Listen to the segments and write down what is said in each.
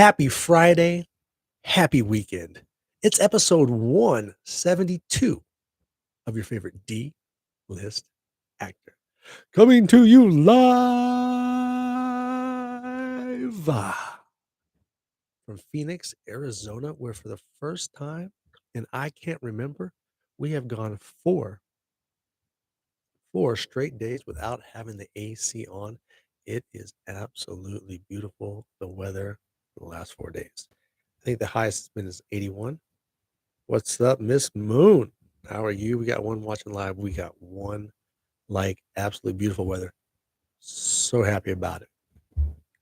Happy Friday. Happy weekend. It's episode 172 of your favorite D list actor. Coming to you live from Phoenix, Arizona, where for the first time, and I can't remember, we have gone four straight days without having the AC on. It is absolutely beautiful, the weather for the last 4 days. I think the highest has been is 81. What's up, Miss Moon? How are you? We got one watching live. We got one absolutely beautiful weather. So happy about it.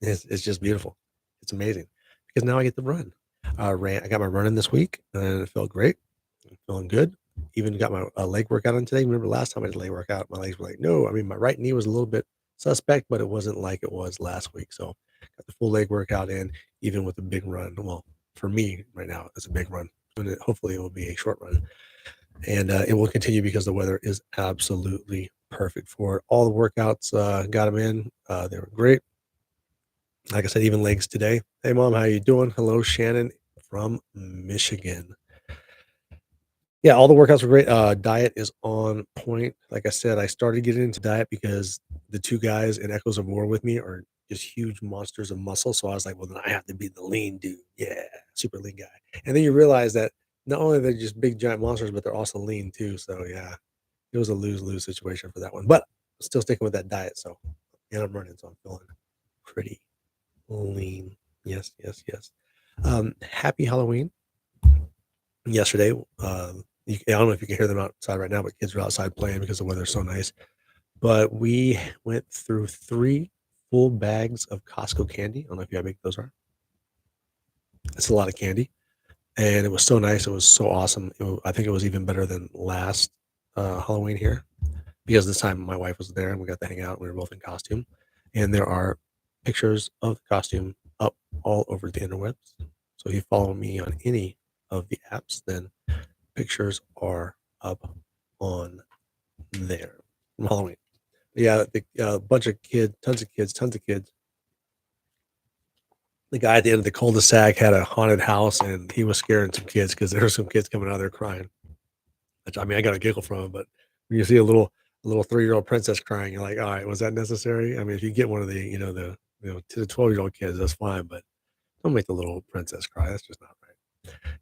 It's just beautiful. It's amazing because now I get to run. I got my running this week and it felt great. I'm feeling good. Even got my leg workout on today. Remember last time I did leg workout, my legs were like, no. I mean, my right knee was a little bit suspect, but it wasn't like it was last week. So got the full leg workout in, even with a big run. Well, for me right now, it's a big run. Hopefully it will be a short run. And it will continue because the weather is absolutely perfect for it. All the workouts, got them in. They were great. Like I said, even legs today. Hey, Mom, how you doing? Hello, Shannon from Michigan. Yeah, all the workouts were great. Diet is on point. Like I said, I started getting into diet because the two guys in Echoes of War with me are just huge monsters of muscle. So I was like, well, then I have to be the lean dude. Yeah, super lean guy. And then you realize that not only they're just big giant monsters, but they're also lean too. So yeah, it was a lose-lose situation for that one. But I'm still sticking with that diet. So and I'm running, so I'm feeling pretty lean. Yes, yes, yes. Happy Halloween. Yesterday, I don't know if you can hear them outside right now, but kids are outside playing because the weather's so nice. But we went through 3 full bags of Costco candy. I don't know if you know how big those are. It's a lot of candy, and it was so nice. It was so awesome. I think it was even better than last Halloween here because this time my wife was there and we got to hang out. We were both in costume, and there are pictures of the costume up all over the interwebs. So if you follow me on any of the apps, then pictures are up on there from Halloween. Yeah, a bunch of kids, tons of kids. The guy at the end of the cul-de-sac had a haunted house, and he was scaring some kids because there were some kids coming out of there crying. Which, I mean, I got a giggle from it, but when you see a little 3-year-old princess crying, you're like, all right, was that necessary? I mean, if you get one of the, to the 12-year-old kids, that's fine, but don't make the little princess cry. That's just not right.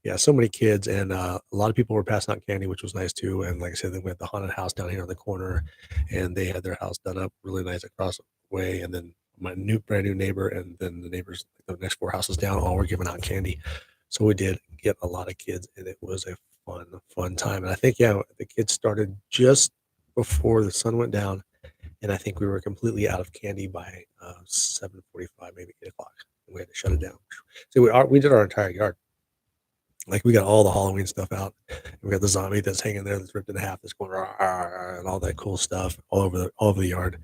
Yeah, so many kids, and a lot of people were passing out candy, which was nice too. And like I said, we had the haunted house down here on the corner, and they had their house done up really nice across the way. And then my brand new neighbor, and then the neighbors, the next 4 houses down, all were giving out candy. So we did get a lot of kids, and it was a fun time. And I think, yeah, the kids started just before the sun went down, and I think we were completely out of candy by 7:45, maybe 8 o'clock. We had to shut it down. So we did our entire yard. Like we got all the Halloween stuff out. We got the zombie that's hanging there that's ripped in half, that's going and all that cool stuff all over the yard.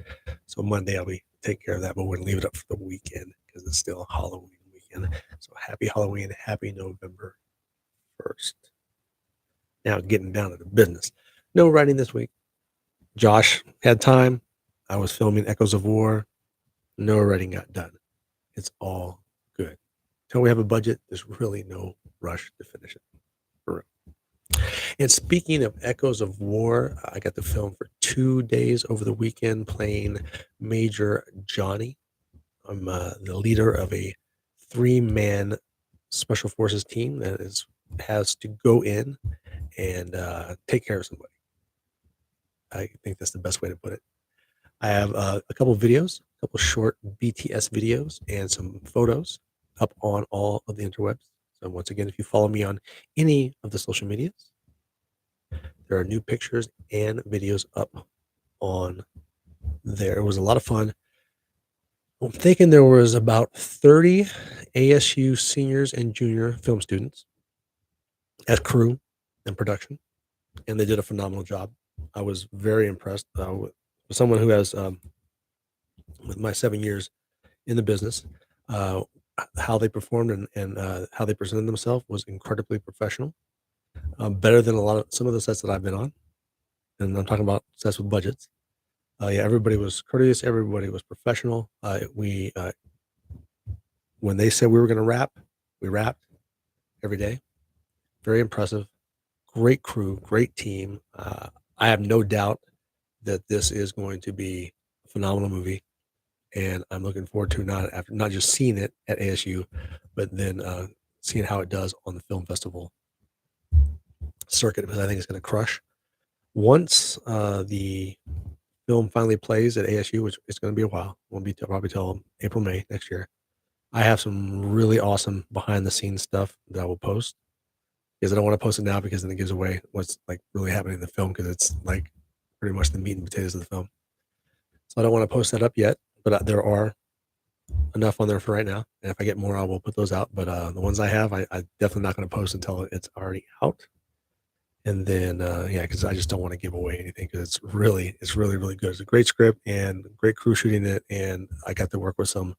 So Monday I'll be taking care of that, but we're gonna leave it up for the weekend because it's still Halloween weekend. So happy Halloween, happy November 1st. Now getting down to the business. No writing this week. Josh had time. I was filming Echoes of War. No writing got done. It's all good. Until we have a budget, there's really no rush to finish it. For real. And speaking of Echoes of War, I got to film for 2 days over the weekend playing Major Johnny. I'm the leader of a 3-man special forces team that has to go in and take care of somebody. I think that's the best way to put it. I have a couple videos, a couple short BTS videos, and some photos up on all of the interwebs. So once again, if you follow me on any of the social medias, there are new pictures and videos up on there. It was a lot of fun. I'm thinking there was about 30 ASU seniors and junior film students as crew and production, and they did a phenomenal job. I was very impressed with someone who has, with my 7 years in the business, how they performed and how they presented themselves was incredibly professional. Better than some of the sets that I've been on, and I'm talking about sets with budgets. Yeah, everybody was courteous. Everybody was professional. when they said we were going to wrap, we wrapped every day. Very impressive. Great crew, great team. I have no doubt that this is going to be a phenomenal movie, and I'm looking forward to not just seeing it at ASU, but then seeing how it does on the film festival circuit, because I think it's going to crush. Once the film finally plays at ASU, which is going to be a while, won't be probably till April, May next year. I have some really awesome behind the scenes stuff that I will post, because I don't want to post it now because then it gives away what's like really happening in the film, because it's like pretty much the meat and potatoes of the film. So I don't want to post that up yet, but there are enough on there for right now. And if I get more, I will put those out. But the ones I have, I definitely not going to post until it's already out. And then, because I just don't want to give away anything, because it's really, really good. It's a great script and great crew shooting it. And I got to work with some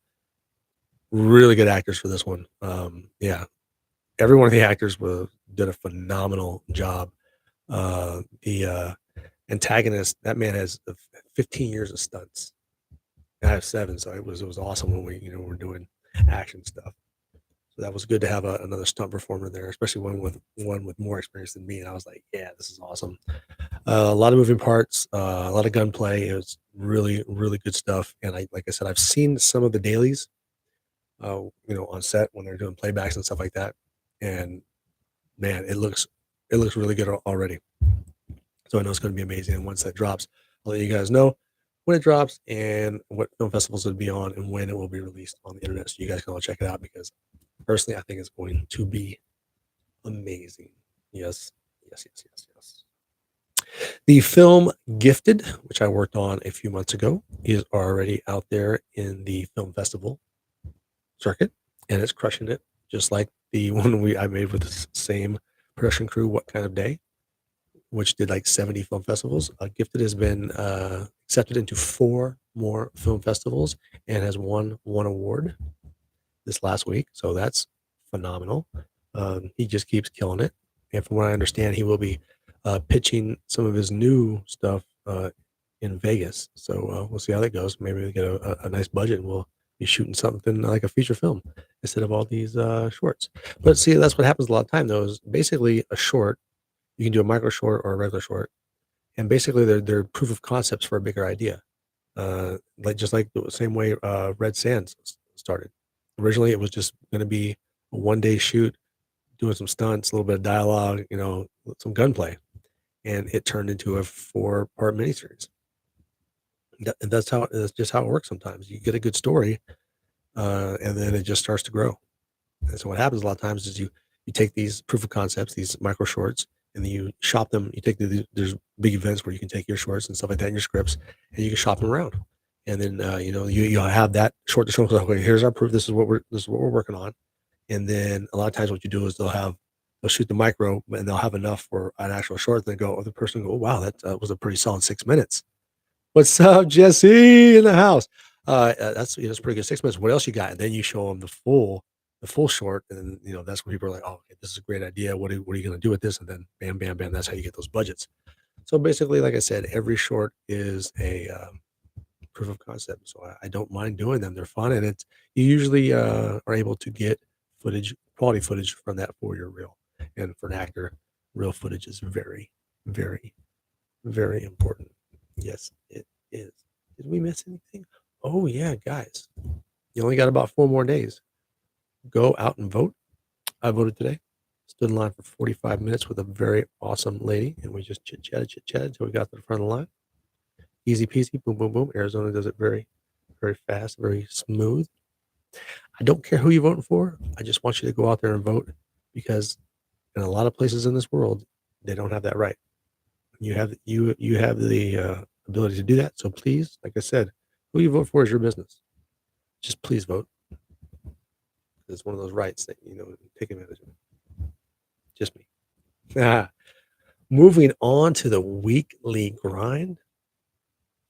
really good actors for this one. Every one of the actors did a phenomenal job. The antagonist, that man has 15 years of stunts. I have 7, so it was awesome when we're doing action stuff. So that was good to have another stunt performer there, especially one with more experience than me. And I was like, yeah, this is awesome. A lot of moving parts, a lot of gunplay. It was really, really good stuff. And like I said, I've seen some of the dailies, on set when they're doing playbacks and stuff like that. And man, it looks really good already. So I know it's going to be amazing. And once that drops, I'll let you guys know when it drops and what film festivals it'll be on and when it will be released on the internet, so you guys can all check it out, because personally I think it's going to be amazing. Yes. The film Gifted, which I worked on a few months ago, is already out there in the film festival circuit, and it's crushing it, just like the one I made with the same production crew, What Kind of Day, which did like 70 film festivals. Gifted has been accepted into 4 more film festivals and has won 1 award this last week. So that's phenomenal. He just keeps killing it. And from what I understand, he will be pitching some of his new stuff in Vegas. So we'll see how that goes. Maybe we get a nice budget and we'll be shooting something like a feature film instead of all these shorts. But see, that's what happens a lot of time, though, is basically a short. You can do a micro short or a regular short, and basically they're proof of concepts for a bigger idea. Just like the same way Red Sands started. Originally, it was just going to be a 1-day shoot, doing some stunts, a little bit of dialogue, some gunplay, and it turned into a 4-part miniseries. That's just how it works. Sometimes you get a good story, and then it just starts to grow. And so what happens a lot of times is you take these proof of concepts, these micro shorts, and then you shop them. You take there's big events where you can take your shorts and stuff like that in your scripts, and you can shop them around. And then you'll have that short to show. Okay, here's our proof. This is what we're working on. And then a lot of times what you do is they'll shoot the micro, and they'll have enough for an actual short. Then the person go, oh, wow, that was a pretty solid 6 minutes. What's up, Jesse in the house? That's pretty good. 6 minutes. What else you got? And then you show them the full short, and then that's when people are like, oh, okay, this is a great idea. What are you going to do with this? And then bam, bam, bam. That's how you get those budgets. So basically, like I said, every short is a proof of concept. So I don't mind doing them. They're fun, and you usually are able to get quality footage from that for your reel. And for an actor, real footage is very, very, very important. Yes, it is. Did we miss anything? Oh yeah, guys, you only got about 4 more days. Go out and vote. I voted today. Stood in line for 45 minutes with a very awesome lady, and we just chit-chatted until we got to the front of the line. Easy peasy, boom, boom, boom. Arizona does it very, very fast, very smooth. I don't care who you're voting for. I just want you to go out there and vote, because in a lot of places in this world, they don't have that right. You have the ability to do that. So please, like I said, who you vote for is your business. Just please vote. It's one of those rights that take advantage of. Just me. Moving on to the weekly grind.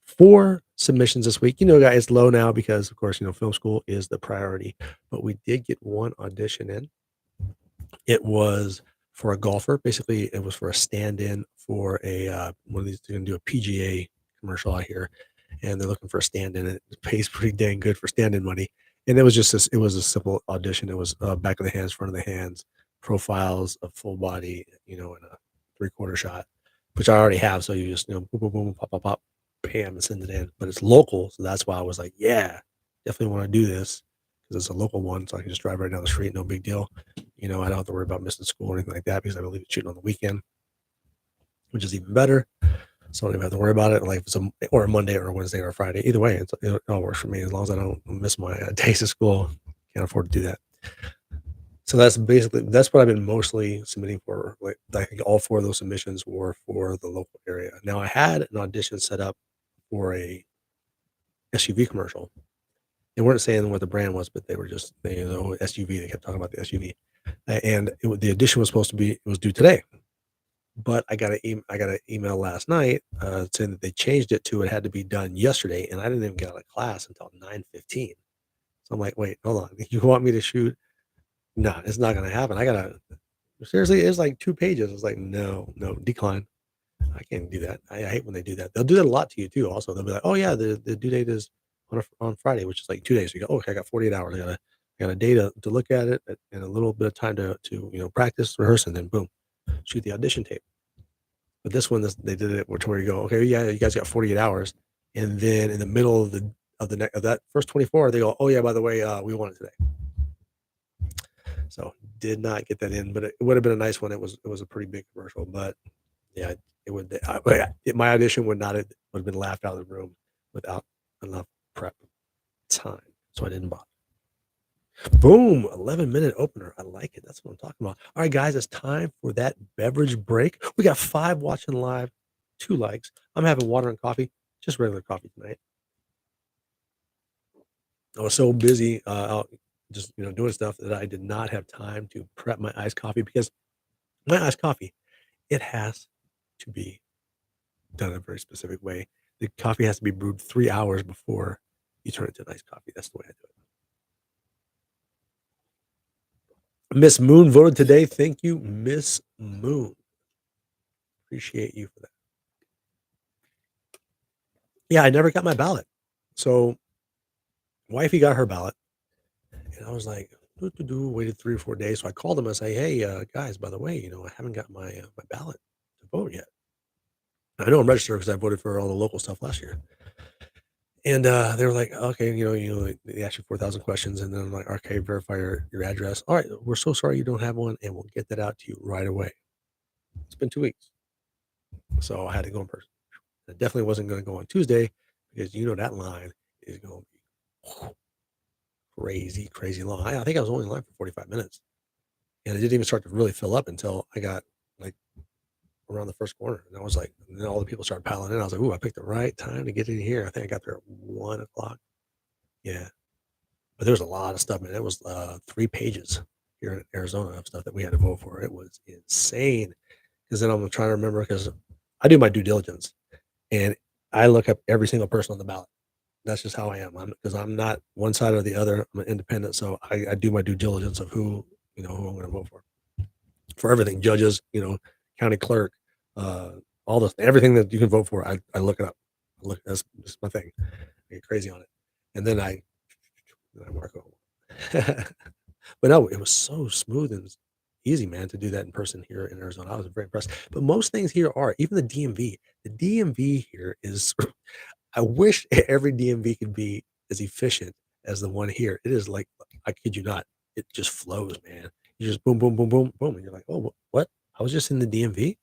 4 submissions this week. Guys, it's low now because, of course, film school is the priority. But we did get 1 audition in. It was for a golfer. Basically, it was for a stand-in for one of these. They're going to do a PGA commercial out here, and they're looking for a stand-in. It pays pretty dang good for stand-in money. And it was just this it was a simple audition. It was, back of the hands, front of the hands, profiles of full body, in a three-quarter shot, which I already have, so you just, boom, boom, boom, pop, pop, pop, bam, and send it in, but it's local, so that's why I was like, "Yeah, definitely wanna do this because it's a local one, so I can just drive right down the street, no big deal." I don't have to worry about missing school or anything like that because I believe it's shooting on the weekend, which is even better, so I don't even have to worry about it, like, if it's a Monday or a Wednesday or a Friday. Either way, it all works for me as long as I don't miss my, days of school. Can't afford to do that. So that's what I've been mostly submitting for. Like, I think all 4 of those submissions were for the local area. Now I had an audition set up for a SUV commercial. They weren't saying what the brand was, but they were just SUV. They kept talking about the SUV, and the audition was supposed to be it was due today. But I got an email last night saying that they changed it to it had to be done yesterday, and I didn't even get out of class until 9:15. So I'm like, wait, hold on, you want me to shoot? No, it's not gonna happen. I gotta seriously, it's like 2 pages. It's like, "No, no, decline. I can't do that." I hate when they do that. They'll do that a lot to you too also. They'll be like, "Oh, yeah, the due date is on Friday," which is like 2 days. So you go, "Oh, okay, I got 48 hours. I got a day to look at it and a little bit of time to practice, rehearse, and then boom, shoot the audition tape." But they did it where you go, "Okay, yeah, you guys got 48 hours." And then in the middle of that first 24, they go, "Oh, yeah, by the way, we want it today." So did not get that in, but it would have been a nice one. It was a pretty big commercial, but yeah, it would. My audition would have been laughed out of the room without enough prep time, so I didn't bother. Boom, 11-minute opener. I like it. That's what I'm talking about. All right, guys, it's time for that beverage break. We got 5 watching live, 2 likes. I'm having water and coffee, just regular coffee tonight. I was so busy out just doing stuff that I did not have time to prep my iced coffee because my iced coffee, it has to be done a very specific way. The coffee has to be brewed 3 hours before you turn it to an iced coffee. That's the way I do it. Miss Moon voted today. Thank you, Miss Moon. Appreciate you for that. Yeah, I never got my ballot. So wifey got her ballot, and I was like, waited 3 or 4 days. So I called them and say, "Hey, guys, by the way, I haven't got my ballot to vote yet. I know I'm registered because I voted for all the local stuff last year." And, they were like, "Okay," they asked you 4,000 questions, and then I'm like, "Okay, verify your address. Alright, we're so sorry you don't have one, and we'll get that out to you right away." It's been 2 weeks, so I had to go in person. I definitely wasn't gonna go on Tuesday because that line is gonna be crazy, crazy long. I think I was only in line for 45 minutes, and it didn't even start to really fill up until I got, like, around the first corner, and I was like and then all the people started piling in. I was like, "Ooh, I picked the right time to get in here." I think I got there at 1 o'clock. Yeah. But there was a lot of stuff, man. It was, 3 pages here in Arizona of stuff that we had to vote for. It was insane. Because then I'm trying to remember because I do my due diligence, and I look up every single person on the ballot. That's just how I am. Because I'm not one side or the other. I'm an independent, so I do my due diligence of who I'm gonna vote for. For everything, judges, county clerk, uh, all the everything that you can vote for, I look it up. That's my thing. I get crazy on it. And then I mark home. But no, it was so smooth and easy, man, to do that in person here in Arizona. I was very impressed. But most things here are, even the DMV. The DMV here is I wish every DMV could be as efficient as the one here. It is like, I kid you not, it just flows, man. You just boom, boom, boom, boom, boom, and you're like, "Oh, what? I was just in the DMV?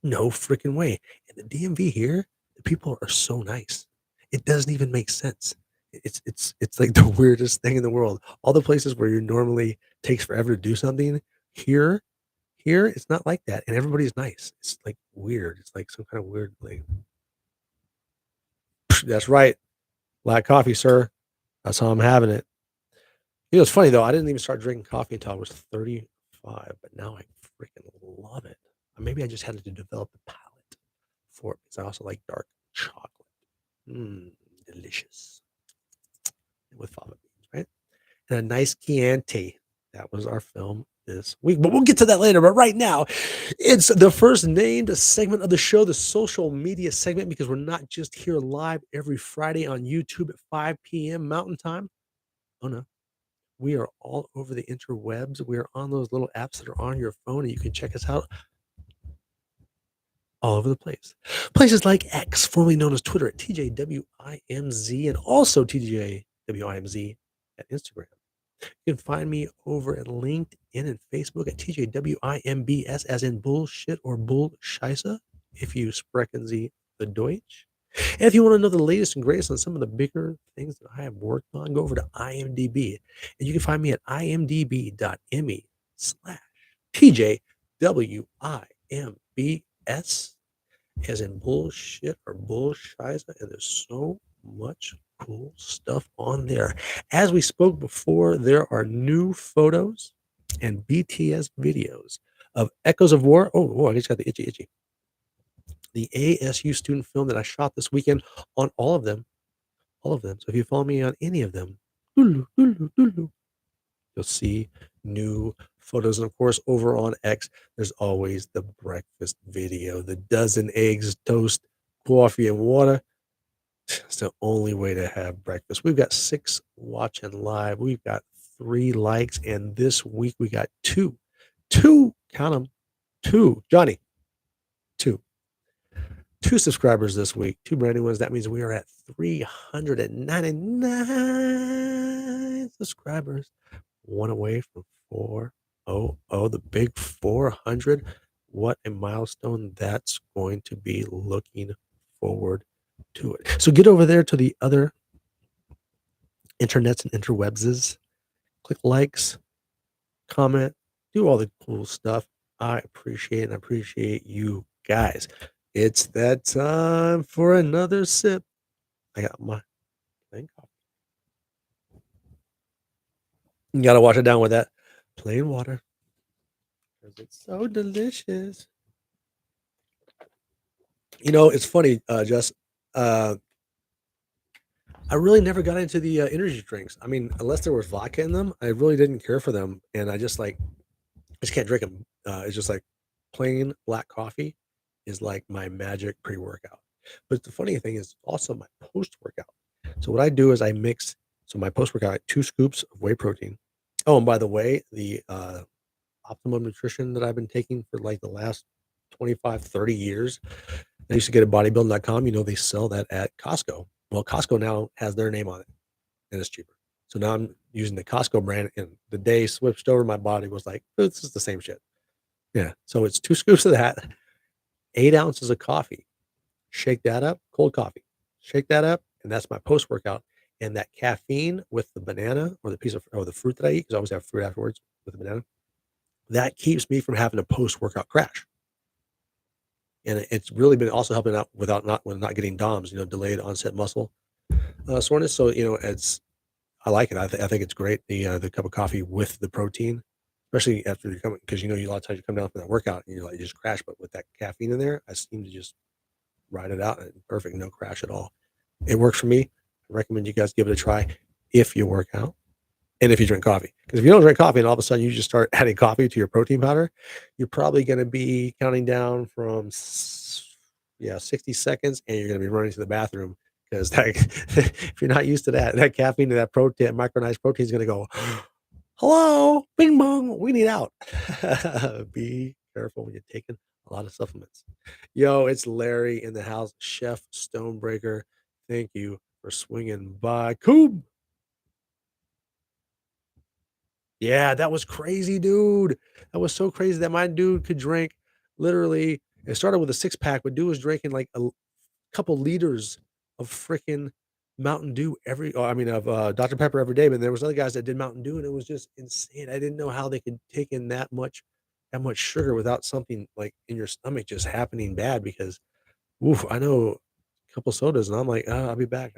No freaking way." And the DMV here, the people are so nice. It doesn't even make sense. It's like the weirdest thing in the world. All the places where you normally takes forever to do something, here here it's not like that, and everybody's nice. It's like weird. It's like some kind of weird like, "That's right. Black coffee, sir. That's how I'm having it." It's funny though, I didn't even start drinking coffee until I was 35, but now I freaking love it. Maybe I just had to develop the palate for it because I also like dark chocolate. Mm, delicious. With fava beans, right? And a nice Chianti. That was our film this week, but we'll get to that later. But right now, it's the first named segment of the show, the social media segment, because we're not just here live every Friday on YouTube at 5 p.m. Mountain Time. Oh no, We are all over the interwebs. We are on those little apps that are on your phone, and you can check us out all over the place. Places like X, formerly known as Twitter, at TJWIMZ, and also TJWIMZ at Instagram. You can find me over at LinkedIn and Facebook at TJWIMBS, as in bullshit or bullscheisse, if you sprechen Sie the Deutsch. And if you want to know the latest and greatest on some of the bigger things that I have worked on, go over to IMDb. And you can find me at imdb.me/TJWIMBS, as in bullshit or bullscheisse. And there's so much cool stuff on there. As we spoke before, there are new photos and BTS videos of Echoes of War. Oh, I just got the itchy. The ASU student film that I shot this weekend on all of them. So if you follow me on any of them, you'll see new photos. And of course, over on X, there's always the breakfast video, the dozen eggs, toast, coffee, and water. It's the only way to have breakfast. We've got 6 watching live. We've got 3 likes. And this week we got 2, count them, 2, Johnny, 2 subscribers this week, 2 brand new ones. That means we are at 399 subscribers, 1 away from 400, the big 400. What a milestone that's going to be. Looking forward to it. So get over there to the other internets and interwebses, click likes, comment, do all the cool stuff. I appreciate it, and I appreciate you guys. It's that time for another sip. I got my plain coffee. You gotta wash it down with that plain water because it's so delicious. You know, it's funny, Jess. I really never got into the energy drinks. I mean, unless there was vodka in them, I really didn't care for them, and I just can't drink them. It's just like plain black coffee is like my magic pre-workout. But the funny thing is also my post-workout. So what I do is I mix. So my post-workout, 2 scoops of whey protein. Oh, and by the way, the optimum nutrition that I've been taking for like the last 25, 30 years. I used to get at bodybuilding.com. You know, they sell that at Costco. Well, Costco now has their name on it, and it's cheaper. So now I'm using the Costco brand, and the day switched over, my body was like, this is the same shit. Yeah. So it's 2 scoops of that, 8 ounces of coffee. Shake that up, cold coffee. Shake that up, and that's my post-workout. And that caffeine with the banana or the piece of or the fruit that I eat, because I always have fruit afterwards with the banana, that keeps me from having a post-workout crash. And it's really been also helping out with not getting DOMS, delayed onset muscle soreness. So I like it. I think it's great. The cup of coffee with the protein, especially after you come, because a lot of times you come down for that workout and you just crash. But with that caffeine in there, I seem to just ride it out and perfect, no crash at all. It works for me. I recommend you guys give it a try if you work out and if you drink coffee. Because if you don't drink coffee and all of a sudden you just start adding coffee to your protein powder, you're probably going to be counting down from 60 seconds, and you're going to be running to the bathroom because if you're not used to that caffeine and that protein, micronized protein is going to go, hello, bing bong, we need out. Be careful when you're taking a lot of supplements. Yo, it's Larry in the house, Chef Stonebreaker. Thank you for swinging by. Coob. Yeah, that was crazy, dude. That was so crazy that my dude could drink literally. It started with a 6-pack, but dude was drinking like a couple liters of freaking Mountain Dew of Dr. Pepper every day. But there was other guys that did Mountain Dew, and it was just insane. I didn't know how they could take in that much sugar without something like in your stomach just happening bad. Because, oof, I know a couple sodas, and I'm like, I'll be back.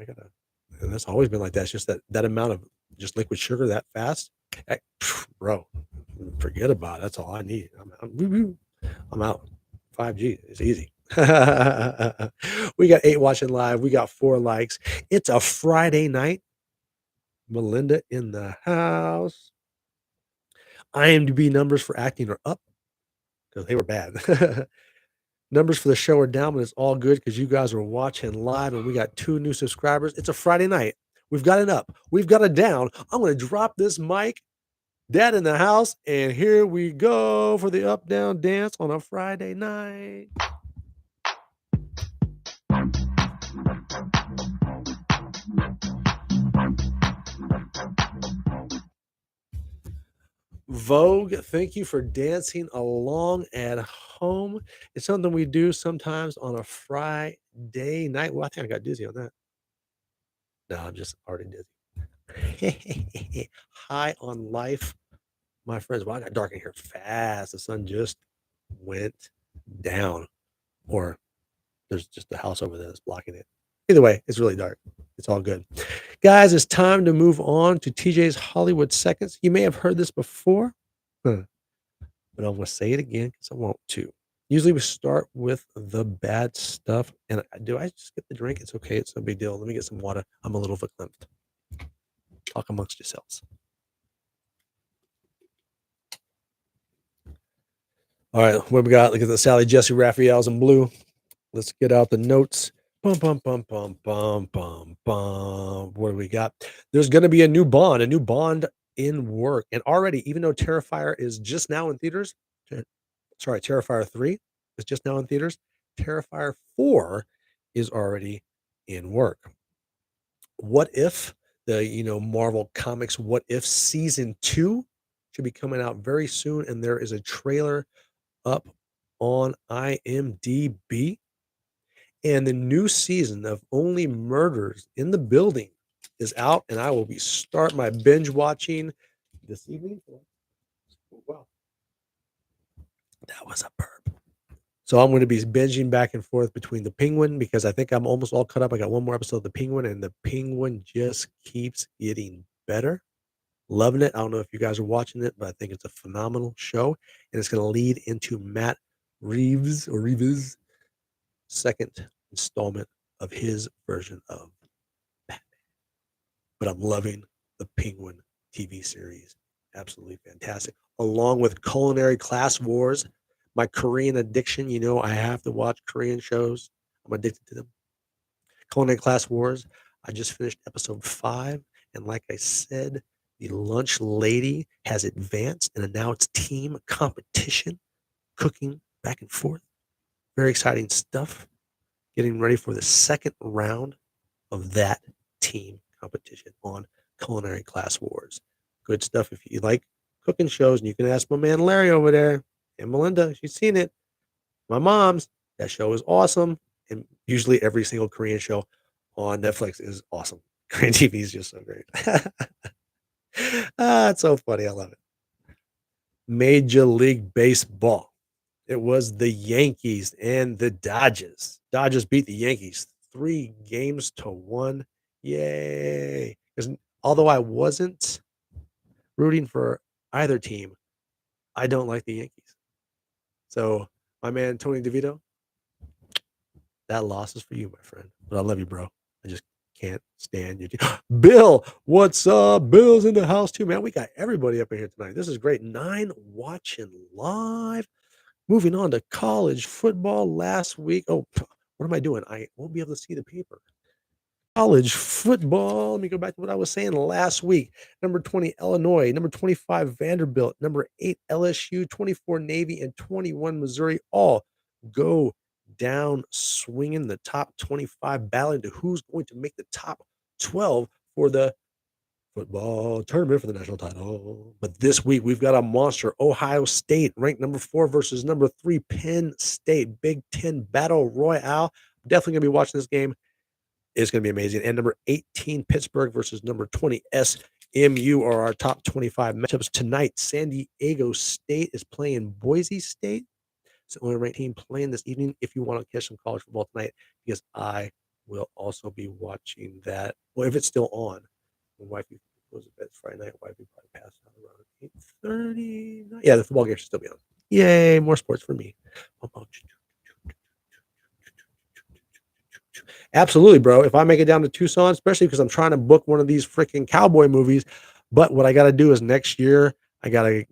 And that's always been like that. It's just that amount of just liquid sugar that fast. Bro, forget about it. That's all I need. I'm out. 5G is easy. We got 8 watching live. We got 4 likes. It's a Friday night. Melinda in the house. IMDb numbers for acting are up because they were bad. Numbers for the show are down, but it's all good because you guys are watching live, and we got 2 new subscribers. It's a Friday night. We've got it up. We've got it down. I'm going to drop this mic. Dad in the house. And here we go for the up, down dance on a Friday night. Vogue, thank you for dancing along at home. It's something we do sometimes on a Friday night. Well, I think I got dizzy on that. No, I'm just already dizzy. High on life, my friends. Well, I got dark in here fast. The sun just went down, or there's just the house over there that's blocking it. Either way, it's really dark. It's all good. Guys, it's time to move on to TJ's Hollywood Seconds. You may have heard this before, but I'm going to say it again because I want to. Usually we start with the bad stuff. And do I just get the drink? It's okay. It's no big deal. Let me get some water. I'm a little verklempt. Talk amongst yourselves. All right, what we got? Look at the Sally Jesse Raphael's in blue. Let's get out the notes. Bum, bum, bum, bum, bum, bum, bum. What do we got? There's going to be a new Bond in work. And already, even though Terrifier is just now in theaters, Terrifier 3 is just now in theaters, Terrifier 4 is already in work. What If, the Marvel Comics What If Season 2 should be coming out very soon, and there is a trailer up on IMDb. And the new season of Only Murders in the Building is out, and I will be start my binge watching this evening. Oh, wow. That was a burp. So I'm going to be binging back and forth between The Penguin because I think I'm almost all cut up. I got one more episode of The Penguin, and The Penguin just keeps getting better. Loving it. I don't know if you guys are watching it, but I think it's a phenomenal show, and it's going to lead into Matt Reeves' second installment of his version of Batman. But I'm loving the Penguin TV series. Absolutely fantastic. Along with Culinary Class Wars, my Korean addiction. I have to watch Korean shows. I'm addicted to them. Culinary Class Wars. I just finished episode 5. And like I said, the lunch lady has advanced, and now it's team competition, cooking back and forth. Very exciting stuff. Getting ready for the second round of that team competition on Culinary Class Wars. Good stuff. If you like cooking shows, and you can ask my man Larry over there and Melinda, she's seen it. My mom's, that show is awesome. And usually every single Korean show on Netflix is awesome. Korean TV is just so great. It's so funny. I love it. Major League Baseball. It was the Yankees and the Dodgers. Dodgers beat the Yankees 3-1. Yay. Because although I wasn't rooting for either team, I don't like the Yankees. So my man Tony DeVito, that loss is for you, my friend. But I love you, bro. I just can't stand you. Bill, what's up? Bill's in the house too, man. We got everybody up in here tonight. This is great. 9 watching live. Moving on to college football last week. Oh, what am I doing? I won't be able to see the paper. College football. Let me go back to what I was saying last week. Number 20, Illinois. Number 25, Vanderbilt. Number 8, LSU. 24, Navy. And 21, Missouri. All go down swinging the top 25, battling to who's going to make the top 12 for the football tournament for the national title. But this week we've got a monster. Ohio State ranked number 4 versus number 3 Penn State. Big Ten battle royale. Definitely gonna be watching this game. It's gonna be amazing. And number 18 Pittsburgh versus number 20 SMU are our top 25 matchups tonight. San Diego State is playing Boise State. It's the only ranked team playing this evening. If you want to catch some college football tonight, because I will also be watching that. Well, if it's still on. My wife goes to bed Friday night. Wifey probably passed out around 8:30. Yeah, the football game should still be on. Yay, more sports for me. Absolutely, bro. If I make it down to Tucson, especially because I'm trying to book one of these freaking cowboy movies, but what I got to do is next year I got to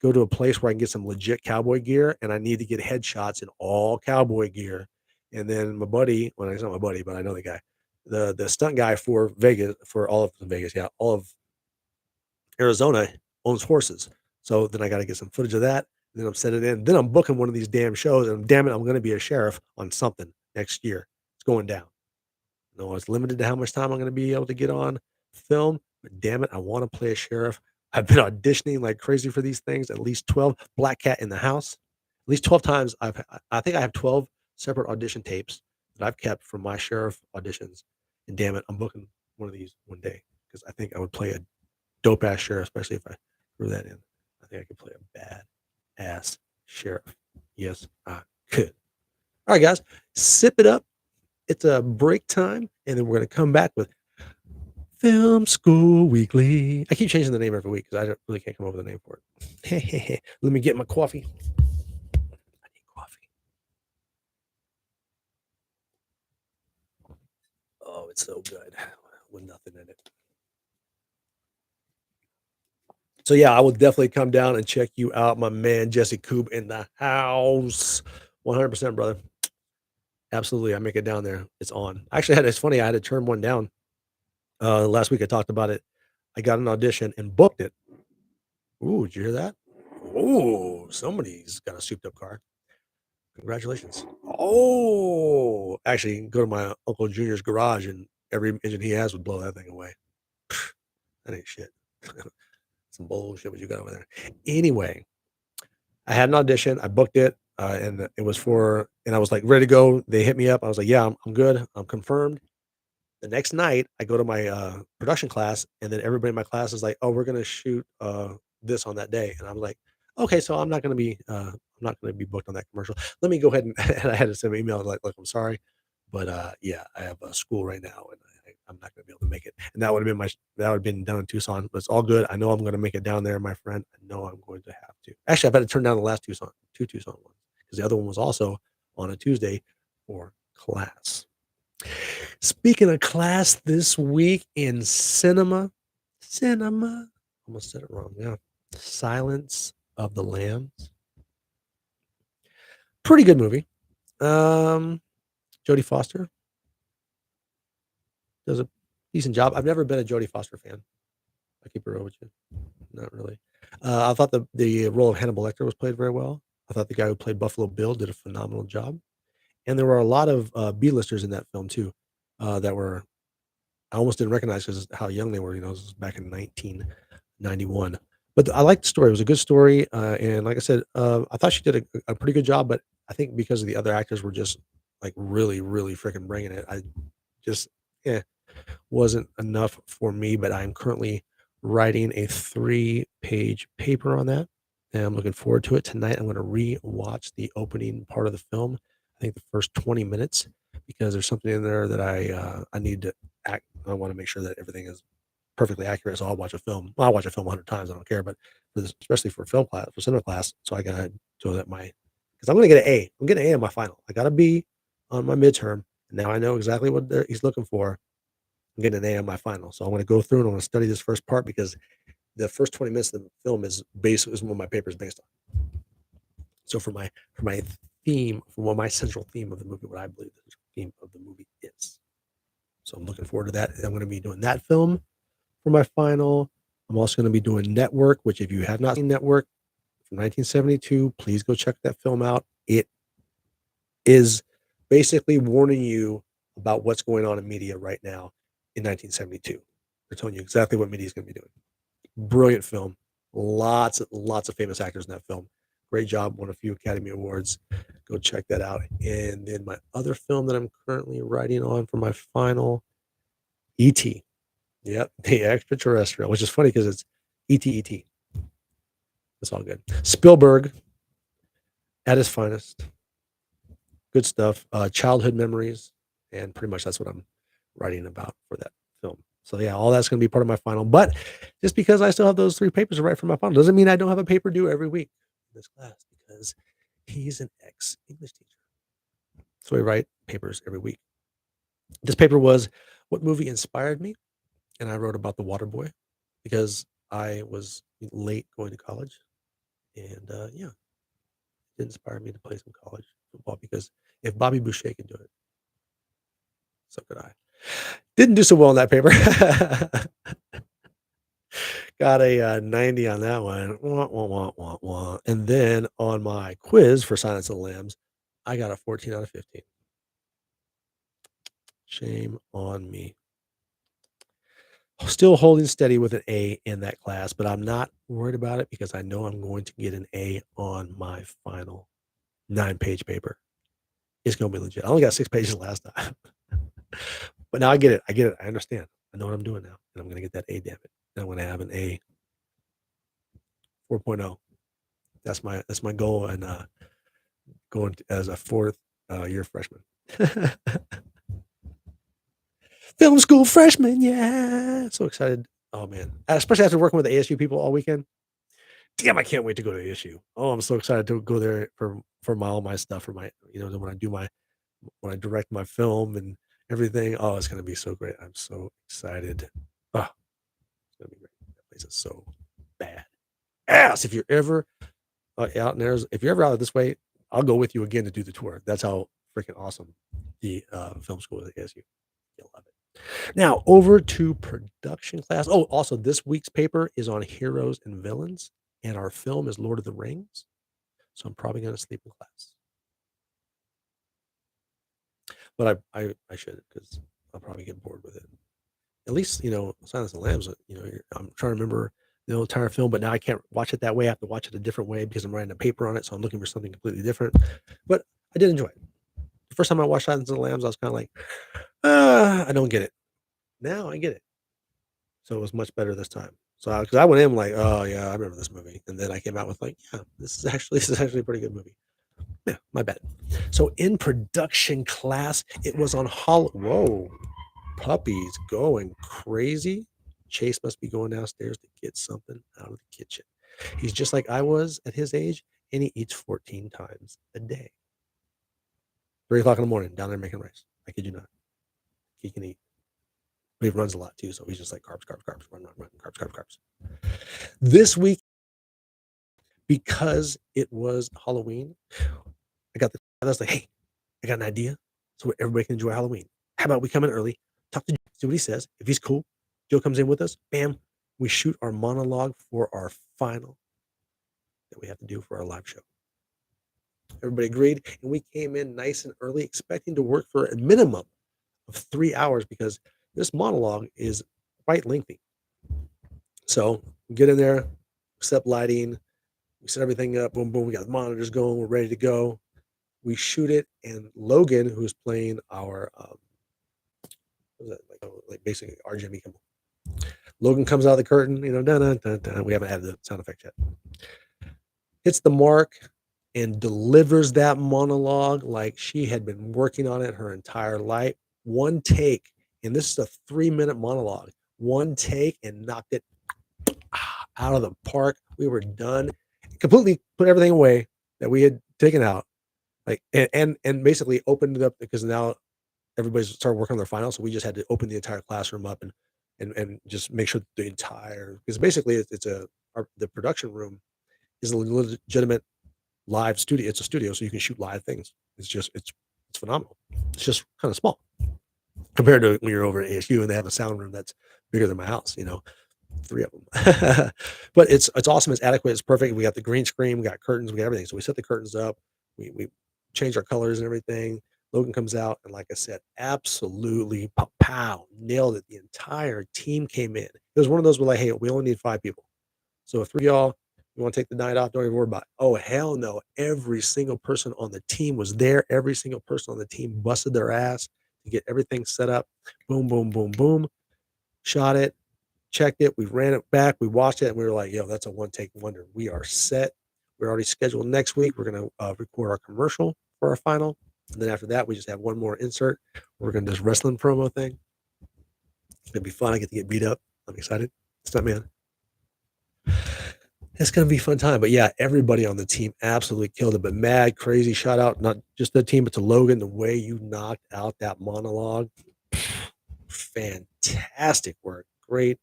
go to a place where I can get some legit cowboy gear, and I need to get headshots in all cowboy gear. And then my buddy, well, he's not my buddy, but I know the guy. the stunt guy for Vegas, for all of Vegas, yeah, all of Arizona owns horses. So then I got to get some footage of that. Then I'm sending it in. Then I'm booking one of these damn shows, and damn it, I'm going to be a sheriff on something next year. It's going down. No, it's limited to how much time I'm going to be able to get on film. But damn it, I want to play a sheriff. I've been auditioning like crazy for these things. At least 12. Black Cat in the House. At least 12 times. I think I have 12 separate audition tapes that I've kept from my sheriff auditions. And damn it, I'm booking one of these one day because I think I would play a dope ass sheriff, especially if I threw that in. I think I could play a bad ass sheriff. Yes, I could. All right, guys, sip it up. It's a break time, and then we're going to come back with Film School Weekly. I keep changing the name every week because I really can't come up with a name for it. Let me get my coffee. I need coffee. Oh, it's so good with nothing in it. So yeah, I will definitely come down and check you out, my man Jesse Coop in the house. 100%, brother. Absolutely. I make it down there. It's on. Actually, it's funny. I had to turn one down. Last week I talked about it. I got an audition and booked it. Ooh, did you hear that? Oh, somebody's got a souped up car. Congratulations. Oh, actually, you can go to my Uncle Junior's garage and every engine he has would blow that thing away. That ain't shit. Some bullshit what you got over there. Anyway, I had an audition. I booked it, and it was and I was like ready to go. They hit me up. I was like, yeah, I'm good. I'm confirmed. The next night, I go to my, production class, and then everybody in my class is like, "Oh, we're gonna shoot, this on that day," and I'm like, "Okay, so I'm not gonna be booked on that commercial. Let me go ahead and" and I had to send an email like, "Look, I'm sorry, but, yeah, I have, school right now, and I'm not gonna be able to make it." And that would have been done in Tucson, but it's all good. I know I'm gonna make it down there, my friend. I know I'm going to have to. Actually, I've had to turn down the last 2 Tucson ones because the other one was also on a Tuesday for class. Speaking of class this week in cinema, almost said it wrong. Yeah. Silence of the Lambs. Pretty good movie. Um, Jodie Foster does a decent job. I've never been a Jodie Foster fan. I keep it real with you. Not really. I thought the role of Hannibal Lecter was played very well. I thought the guy who played Buffalo Bill did a phenomenal job. And there were a lot of B-listers in that film too, that were I almost didn't recognize because how young they were. This was back in 1991. But I liked the story. It was a good story, and like I said, I thought she did a pretty good job. But I think because of the other actors were just like really, really freaking bringing it, I just wasn't enough for me. But I'm currently writing a 3-page paper on that, and I'm looking forward to it tonight. I'm going to re-watch the opening part of the film. I think the first 20 minutes because there's something in there that I need to I want to make sure that everything is perfectly accurate. So I'll watch a film. Well, I'll watch a film 100 times. I don't care. But especially for film class, for cinema class, so I got so that because I'm going to get an A. I'm getting an A on my final. I got a B on my midterm. And now I know exactly what he's looking for. I'm getting an A on my final. So I'm going to go through and I'm going to study this first part because the first 20 minutes of the film is what my paper is based on. So for my theme, for what my central theme of the movie, what I believe the theme of the movie is. So I'm looking forward to that. I'm going to be doing that film for my final. I'm also going to be doing Network, which if you have not seen Network from 1972, please go check that film out. It is basically warning you about what's going on in media right now in 1972. They're telling you exactly what media is going to be doing. Brilliant film. Lots of famous actors in that film. Great job. Won a few Academy Awards. Go check that out. And then my other film that I'm currently writing on for my final, E.T. Yep, the extraterrestrial, which is funny because it's E.T. It's all good. Spielberg at his finest. Good stuff. Childhood memories. And pretty much that's what I'm writing about for that film. So yeah, all that's going to be part of my final. But just because I still have those 3 papers to write for my final doesn't mean I don't have a paper due every week in this class because he's an ex-English teacher. So we write papers every week. This paper was what movie inspired me, and I wrote about The Waterboy because I was late going to college, and yeah, it inspired me to play some college football because if Bobby Boucher can do it, so could I. Didn't do so well on that paper. Got a 90 on that one. Wah, wah, wah, wah, wah. And then on my quiz for Silence of the Lambs, I got a 14 out of 15. Shame on me. Still holding steady with an A in that class, but I'm not worried about it because I know I'm going to get an A on my final 9-page paper. It's gonna be legit. I only got 6 pages last time. But now I get it. I get it. I understand. I know what I'm doing now, and I'm gonna get that A, damn it. And I'm gonna have an A 4.0. That's my goal and going as a 4th year freshman. Film school freshman, yeah. So excited. Oh man. Especially after working with the ASU people all weekend. Damn, I can't wait to go to ASU. Oh, I'm so excited to go there for all my stuff, for my, when I direct my film and everything. Oh, it's gonna be so great. I'm so excited. Oh, it's gonna be great. That place is so bad ass. If you're ever out in Arizona, if you're ever out this way, I'll go with you again to do the tour. That's how freaking awesome the film school is at ASU. You'll love it. Now over to production class. Oh, also this week's paper is on heroes and villains, and our film is Lord of the Rings. So I'm probably gonna sleep in class. But I should, because I'll probably get bored with it. At least, Silence of the Lambs, I'm trying to remember the entire film, but now I can't watch it that way. I have to watch it a different way because I'm writing a paper on it, so I'm looking for something completely different. But I did enjoy it. The first time I watched Silence of the Lambs, I was kind of like, I don't get it. Now I get it. So it was much better this time. So because I went in like, oh yeah, I remember this movie, and then I came out with like, yeah, this is actually a pretty good movie. Yeah, my bad. So in production class, it was on Whoa, puppies going crazy. Chase must be going downstairs to get something out of the kitchen. He's just like I was at his age, and he eats 14 times a day. 3 o'clock in the morning, down there making rice. I kid you not. He can eat. But he runs a lot too, so he's just like carbs, carbs, carbs, run, carbs, carbs, carbs. This week, because it was Halloween, I was like, hey, I got an idea so everybody can enjoy Halloween. How about we come in early, talk to Joe, see what he says. If he's cool, Joe comes in with us. Bam, we shoot our monologue for our final that we have to do for our live show. Everybody agreed, and we came in nice and early, expecting to work for a minimum of 3 hours because this monologue is quite lengthy. So we get in there, set lighting, we set everything up, boom, boom, we got the monitors going, we're ready to go. We shoot it, and Logan, who's playing our what was that, like basically our Jimmy Kimmel. Logan comes out of the curtain, dun, dun, dun, dun. We haven't added the sound effect yet. Hits the mark and delivers that monologue like she had been working on it her entire life. One take, and this is a 3-minute monologue. One take and knocked it out of the park. We were done. Completely put everything away that we had taken out, like and basically opened it up because now everybody's started working on their final. So we just had to open the entire classroom up and just make sure the entire, because basically the production room is a legitimate live studio. It's a studio, so you can shoot live things. It's phenomenal. It's just kind of small compared to when you're over at ASU and they have a sound room that's bigger than my house. 3 of them. But it's awesome. It's adequate. It's perfect. We got the green screen. We got curtains. We got everything. So we set the curtains up. We changed our colors and everything. Logan comes out, and like I said, absolutely pow, nailed it. The entire team came in. It was one of those where like, hey, we only need 5 people. So if 3 of y'all, you want to take the night off, don't even worry about it. Oh, hell no. Every single person on the team was there. Every single person on the team busted their ass to get everything set up. Boom, boom, boom, boom. Shot it, checked it. We ran it back. We watched it, and we were like, yo, that's a one-take wonder. We are set. We're already scheduled next week. We're going to record our commercial for our final. And then after that, we just have one more insert. We're going to do this wrestling promo thing. It's going to be fun. I get to get beat up. I'm excited. Stuntman. It's going to be a fun time. But yeah, everybody on the team absolutely killed it. But mad, crazy shout out, not just the team, but to Logan, the way you knocked out that monologue. Fantastic work. Great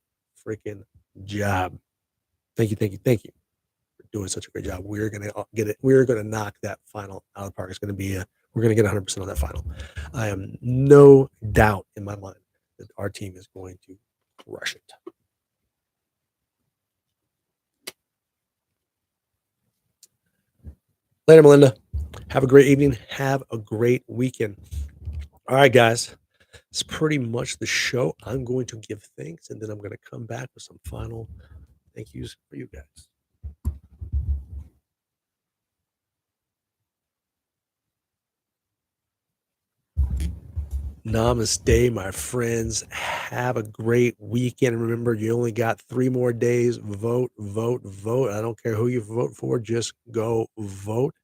freaking job. Thank you, thank you, thank you for doing such a great job. We're going to get it. We're going to knock that final out of the park. It's going to be we're going to get 100% on that final. I am no doubt in my mind. that our team is going to crush it. Later, Melinda. Have a great evening. Have a great weekend. All right, guys. It's pretty much the show. I'm going to give thanks, and then I'm going to come back with some final thank yous for you guys. Namaste, my friends. Have a great weekend. Remember, you only got 3 more days. Vote, vote, vote. I don't care who you vote for. Just go vote.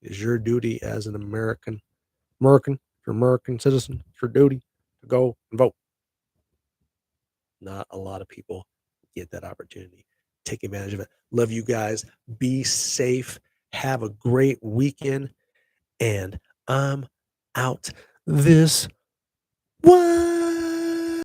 It's your duty as an American citizen. It's your duty to go and vote. Not a lot of people get that opportunity. Take advantage of it. Love you guys. Be safe. Have a great weekend. And I'm out this one.